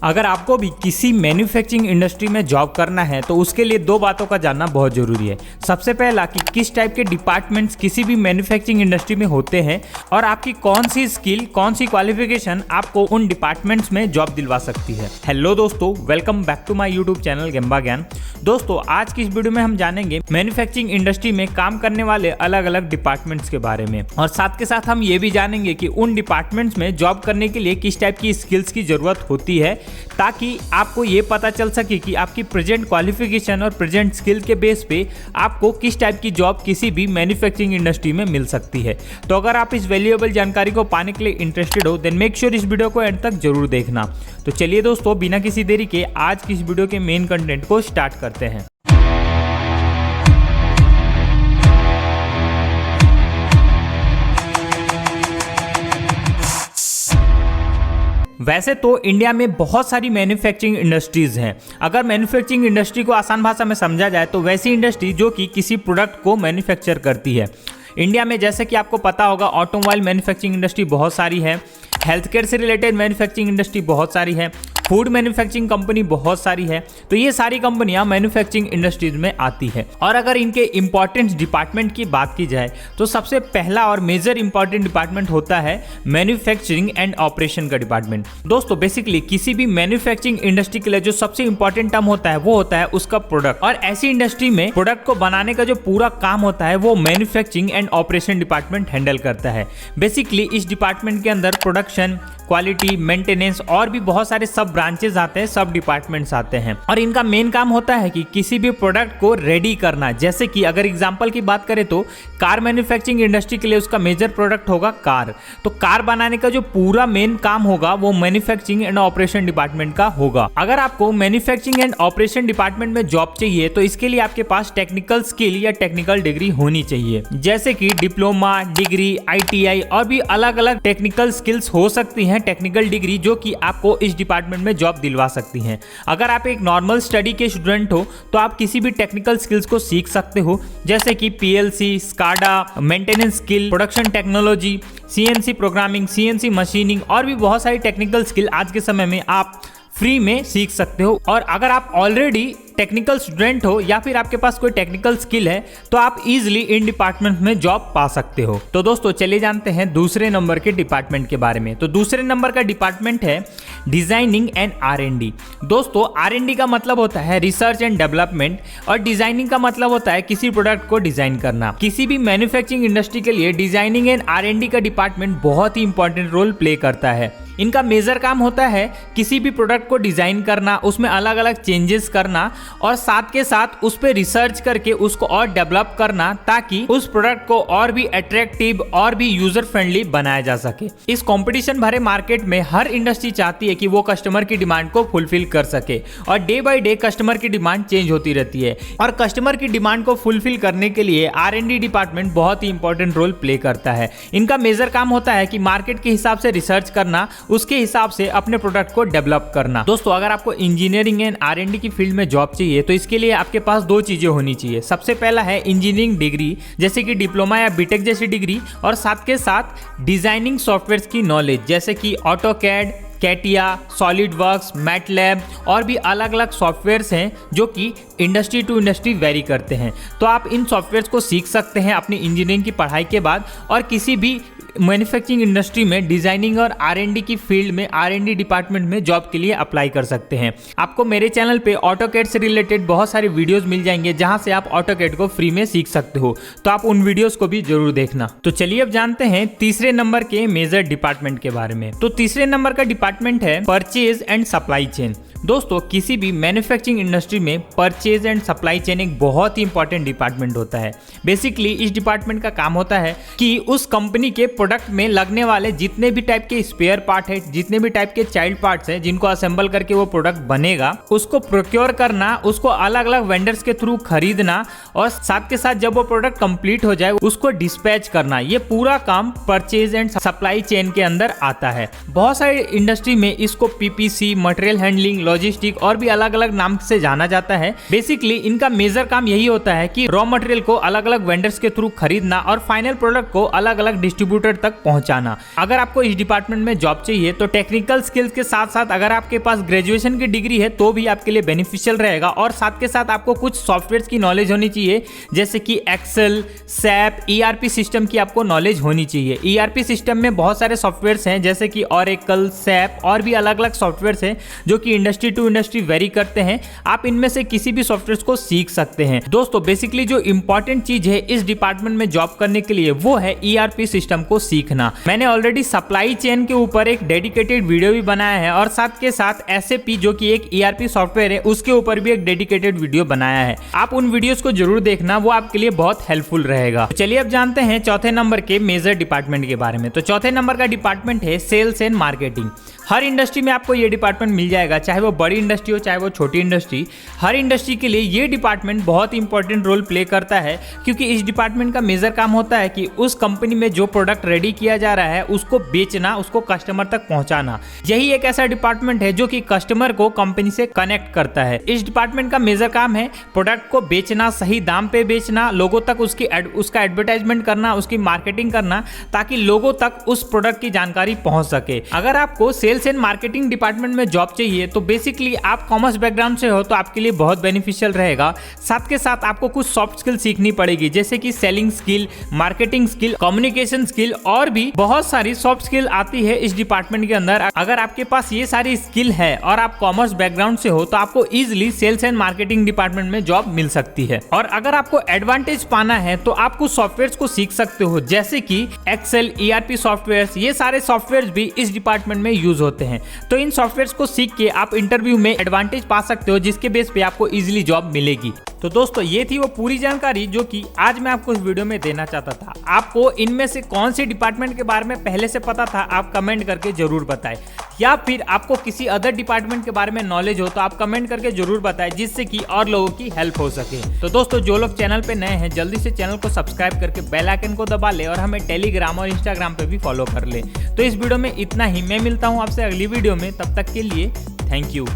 अगर आपको भी किसी मैन्युफैक्चरिंग इंडस्ट्री में जॉब करना है तो उसके लिए दो बातों का जानना बहुत जरूरी है। सबसे पहला कि किस टाइप के डिपार्टमेंट्स किसी भी मैन्युफैक्चरिंग इंडस्ट्री में होते हैं और आपकी कौन सी स्किल, कौन सी क्वालिफिकेशन आपको उन डिपार्टमेंट्स में जॉब दिलवा सकती है। हेलो दोस्तों, welcome back to my YouTube channel गेम्बा ज्ञान। दोस्तों, आज की इस वीडियो में हम जानेंगे मैन्युफैक्चरिंग इंडस्ट्री में काम करने वाले अलग अलग डिपार्टमेंट्स के बारे में, और साथ के साथ हम ये भी जानेंगे कि उन डिपार्टमेंट्स में जॉब करने के लिए किस टाइप की स्किल्स की जरूरत होती है, ताकि आपको ये पता चल सके कि आपकी प्रेजेंट क्वालिफिकेशन और प्रेजेंट स्किल के बेस पे आपको किस टाइप की जॉब किसी भी मैन्युफैक्चरिंग इंडस्ट्री में मिल सकती है। तो अगर आप इस वैल्यूएबल जानकारी को पाने के लिए इंटरेस्टेड हो देन मेक श्योर इस वीडियो को एंड तक जरूर देखना। तो चलिए दोस्तों, बिना किसी देरी के आज की इस वीडियो के मेन कंटेंट को स्टार्ट करते हैं। वैसे तो इंडिया में बहुत सारी मैन्युफैक्चरिंग इंडस्ट्रीज हैं। अगर मैन्युफैक्चरिंग इंडस्ट्री को आसान भाषा में समझा जाए तो वैसी इंडस्ट्री जो कि किसी प्रोडक्ट को मैन्युफैक्चर करती है। इंडिया में जैसे कि आपको पता होगा ऑटोमोबाइल मैन्युफैक्चरिंग इंडस्ट्री बहुत सारी है, हेल्थ केयर से रिलेटेड मैन्युफैक्चरिंग इंडस्ट्री बहुत सारी है, फूड मैन्युफैक्चरिंग कंपनी बहुत सारी है। तो ये सारी कंपनियां मैन्युफैक्चरिंग इंडस्ट्रीज में आती है। और अगर इनके इंपॉर्टेंट डिपार्टमेंट की बात की जाए तो सबसे पहला और मेजर इंपॉर्टेंट डिपार्टमेंट होता है मैन्युफैक्चरिंग एंड ऑपरेशन का डिपार्टमेंट। दोस्तों, बेसिकली किसी भी मैन्युफैक्चरिंग इंडस्ट्री के लिए जो सबसे इंपॉर्टेंट टर्म होता है वो होता है उसका प्रोडक्ट। और ऐसी इंडस्ट्री में प्रोडक्ट को बनाने का जो पूरा काम होता है वो manufacturing and operation department handle करता है। बेसिकली इस डिपार्टमेंट के अंदर प्रोडक्शन, क्वालिटी, मेंटेनेंस और भी बहुत सारे सब ब्रांचेस आते हैं, सब डिपार्टमेंट्स आते हैं। और इनका मेन काम होता है कि किसी भी प्रोडक्ट को रेडी करना। जैसे कि अगर एग्जांपल की बात करें तो कार मैन्युफैक्चरिंग इंडस्ट्री के लिए उसका मेजर प्रोडक्ट होगा कार। तो कार बनाने का जो पूरा मेन काम होगा वो मैन्युफैक्चरिंग एंड ऑपरेशन डिपार्टमेंट का होगा। अगर आपको मैन्युफैक्चरिंग एंड ऑपरेशन डिपार्टमेंट में जॉब चाहिए तो इसके लिए आपके पास टेक्निकल स्किल या टेक्निकल डिग्री होनी चाहिए, जैसे कि डिप्लोमा, डिग्री, ITI और भी अलग अलग टेक्निकल स्किल्स हो सकती हैं, टेक्निकल डिग्री जो कि आपको इस डिपार्टमेंट में जॉब दिलवा सकती हैं। अगर आप एक नॉर्मल स्टडी के स्टूडेंट हो तो आप किसी भी टेक्निकल स्किल्स को सीख सकते हो, जैसे कि PLC, SCADA, maintenance skill, production technology, CNC programming, CNC machining और भी बहुत सारी टेक्निकल स्किल आज के समय में आप फ्री में सीख सकते हो। और अगर आप ऑलरेडी टेक्निकल स्टूडेंट हो या फिर आपके पास कोई टेक्निकल स्किल है तो आप इजीली इन डिपार्टमेंट में जॉब पा सकते हो। तो दोस्तों, चलिए जानते हैं दूसरे नंबर के डिपार्टमेंट के बारे में। तो दूसरे नंबर का डिपार्टमेंट है डिजाइनिंग एंड R&D। दोस्तों, R&D का मतलब होता है रिसर्च एंड डेवलपमेंट और डिजाइनिंग का मतलब होता है किसी प्रोडक्ट को डिजाइन करना। किसी भी मैन्युफैक्चरिंग इंडस्ट्री के लिए डिजाइनिंग एंड R&D का डिपार्टमेंट बहुत ही इंपॉर्टेंट रोल प्ले करता है। इनका मेजर काम होता है किसी भी प्रोडक्ट को डिजाइन करना, उसमें अलग अलग चेंजेस करना और साथ के साथ उस पर रिसर्च करके उसको और डेवलप करना, ताकि उस प्रोडक्ट को और भी अट्रैक्टिव और भी यूजर फ्रेंडली बनाया जा सके। इस कंपटीशन भरे मार्केट में हर इंडस्ट्री चाहती है कि वो कस्टमर की डिमांड को फुलफिल कर सके, और डे बाय डे कस्टमर की डिमांड चेंज होती रहती है। और कस्टमर की डिमांड को फुलफिल करने के लिए R&D डिपार्टमेंट बहुत ही इंपॉर्टेंट रोल प्ले करता है। इनका मेजर काम होता है कि मार्केट के हिसाब से रिसर्च करना, उसके हिसाब से अपने प्रोडक्ट को डेवलप करना। दोस्तों, अगर आपको इंजीनियरिंग एंड R&D की फील्ड में जॉब चाहिए तो इसके लिए आपके पास दो चीजें होनी चाहिए। सबसे पहला है इंजीनियरिंग डिग्री, जैसे कि डिप्लोमा या बीटेक जैसी डिग्री, और साथ के साथ डिजाइनिंग सॉफ्टवेयर की नॉलेज, जैसे कि ऑटोकैड, कैटिया, सॉलिडवर्क्स, मैटलैब और भी अलग अलग सॉफ्टवेयर्स हैं जो कि इंडस्ट्री टू इंडस्ट्री वेरी करते हैं। तो आप इन सॉफ्टवेयर्स को सीख सकते हैं अपनी इंजीनियरिंग की पढ़ाई के बाद, और किसी भी मैन्युफैक्चरिंग इंडस्ट्री में डिजाइनिंग और R&D की फील्ड में R&D डिपार्टमेंट में जॉब के लिए अप्लाई कर सकते हैं। आपको मेरे चैनल पे ऑटोकैड से रिलेटेड बहुत सारे वीडियोस मिल जाएंगे जहां से आप ऑटोकैड को फ्री में सीख सकते हो, तो आप उन वीडियोस को भी जरूर देखना। तो चलिए अब जानते हैं तीसरे नंबर के मेजर डिपार्टमेंट के बारे में। तो तीसरे नंबर का डिपार्टमेंट है परचेज एंड सप्लाई चेन। दोस्तों, किसी भी मैन्युफैक्चरिंग इंडस्ट्री में परचेज एंड सप्लाई चेन एक बहुत ही इंपॉर्टेंट डिपार्टमेंट होता है। बेसिकली इस डिपार्टमेंट का काम होता है कि उस कंपनी के प्रोडक्ट में लगने वाले जितने भी टाइप के स्पेयर पार्ट है, जितने भी टाइप के चाइल्ड पार्ट्स हैं जिनको असेंबल करके वो प्रोडक्ट बनेगा, उसको प्रोक्योर करना, उसको अलग अलग वेंडर्स के थ्रू खरीदना, और साथ के साथ जब वो प्रोडक्ट कंप्लीट हो जाए उसको डिस्पैच करना, ये पूरा काम परचेज एंड सप्लाई चेन के अंदर आता है। बहुत सारी इंडस्ट्री में इसको PPC, मटेरियल हैंडलिंग, लॉजिस्टिक और भी अलग अलग नाम से जाना जाता है। बेसिकली इनका मेजर काम यही होता है कि रॉ मटेरियल को अलग अलग वेंडर्स के थ्रू खरीदना और फाइनल प्रोडक्ट को अलग अलग डिस्ट्रीब्यूटर तक पहुंचाना। अगर आपको इस डिपार्टमेंट में जॉब चाहिए तो टेक्निकल स्किल्स के साथ साथ अगर आपके पास ग्रेजुएशन की डिग्री है तो भी आपके लिए बेनिफिशियल रहेगा, और साथ के साथ आपको कुछ सॉफ्टवेयर की नॉलेज होनी चाहिए, जैसे कि एक्सेल, सैप, ईआरपी सिस्टम की आपको नॉलेज होनी चाहिए। ईआरपी सिस्टम में बहुत सारे सॉफ्टवेयर्स हैं, जैसे कि ऑरेकल, सैप और भी अलग अलग सॉफ्टवेयर्स हैं जो कि इंडस्ट्री टू इंडस्ट्री वेरी करते हैं। आप इनमें से किसी भी सॉफ्टवेयर को सीख सकते हैं। दोस्तों बेसिकली जो इंपॉर्टेंट चीज है इस डिपार्टमेंट में जॉब करने के लिए वो है ईआरपी सिस्टम को सीखना। मैंने ऑलरेडी सप्लाई चेन के ऊपर एक डेडिकेटेड वीडियो भी बनाया है, और साथ के साथ एसएपी जो कि एक ईआरपी सॉफ्टवेयर है उसके ऊपर भी एक डेडिकेटेड वीडियो बनाया है। आप उन वीडियोस को जरूर देखना, वो आपके लिए बहुत हेल्पफुल रहेगा। तो चलिए अब जानते हैं चौथे नंबर के मेजर डिपार्टमेंट के बारे में। तो चौथे नंबर का डिपार्टमेंट है सेल्स एंड मार्केटिंग। हर इंडस्ट्री में आपको ये डिपार्टमेंट मिल जाएगा, चाहे वो बड़ी इंडस्ट्री हो चाहे वो छोटी इंडस्ट्री। हर इंडस्ट्री के लिए ये डिपार्टमेंट बहुत इंपॉर्टेंट रोल प्ले करता है, क्योंकि इस डिपार्टमेंट का मेजर काम होता है कि उस कंपनी में जो प्रोडक्ट रेडी किया जा रहा है उसको बेचना, उसको कस्टमर तक पहुंचाना। यही एक ऐसा डिपार्टमेंट है जो कि कस्टमर को कंपनी से कनेक्ट करता है। इस डिपार्टमेंट का मेजर काम है प्रोडक्ट को बेचना, सही दाम पे बेचना, लोगों तक उसका एडवर्टाइजमेंट करना, उसकी मार्केटिंग करना, ताकि लोगों तक उस प्रोडक्ट की जानकारी पहुंच सके। अगर आपको सेल्स एंड मार्केटिंग डिपार्टमेंट में जॉब चाहिए तो बेसिकली आप कॉमर्स बैकग्राउंड से हो तो आपके लिए बहुत बेनिफिशियल रहेगा। साथ के साथ आपको कुछ सॉफ्ट स्किल सीखनी पड़ेगी, जैसे कि selling skill, marketing skill, communication skill और भी बहुत सारी सॉफ्ट स्किल आती है इस डिपार्टमेंट के अंदर। अगर आपके पास ये सारी स्किल है और आप कॉमर्स बैकग्राउंड से हो तो आपको easily sales and marketing department में जॉब मिल सकती है। और अगर आपको एडवांटेज पाना है तो आप कुछ सॉफ्टवेयर को सीख सकते हो, जैसे कि एक्सेल, ईआरपी सॉफ्टवेयर। ये सारे सॉफ्टवेयर भी इस डिपार्टमेंट में यूज होते हैं। तो इन सॉफ्टवेयर्स को सीख के आप इंटरव्यू में एडवांटेज पा सकते हो, जिसके बेस पे आपको इजीली जॉब मिलेगी। तो दोस्तों ये थी वो पूरी जानकारी जो कि आज मैं आपको इस वीडियो में देना चाहता था। आपको इनमें से कौन सी डिपार्टमेंट के बारे में पहले से पता था, आप कमेंट करके जरूर बताएं, या फिर आपको किसी अदर डिपार्टमेंट के बारे में नॉलेज हो तो आप कमेंट करके जरूर बताएं, जिससे कि और लोगों की हेल्प हो सके। तो दोस्तों जो लोग चैनल पे नए हैं जल्दी से चैनल को सब्सक्राइब करके बेल आइकन को दबा ले, और हमें टेलीग्राम और इंस्टाग्राम पे भी फॉलो कर ले। तो इस वीडियो में इतना ही, मैं मिलता हूँ आपसे अगली वीडियो में, तब तक के लिए थैंक यू।